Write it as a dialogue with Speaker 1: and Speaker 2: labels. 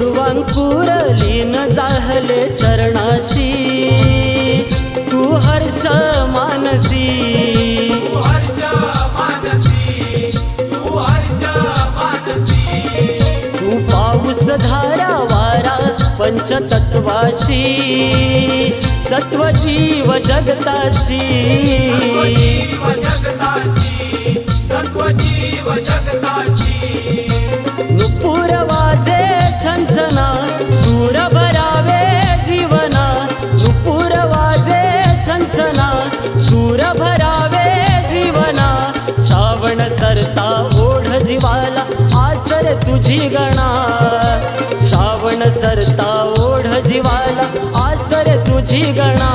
Speaker 1: पूर्वांकुर लीन जाहले चरणाशी तू हर्ष मानसी तू पाऊस धारा वारा पंचतत्वाशी सत्वजीव जगताशी नुपुर वाजे छंछना सूर भरावे जीवना नुपुर वाजे छंछना सूर भरावे जीवना श्रावण सरता ओढ जीवाला आसर तुझी गणा श्रावण सरता ओढ जीवाला आसर तुझी गणा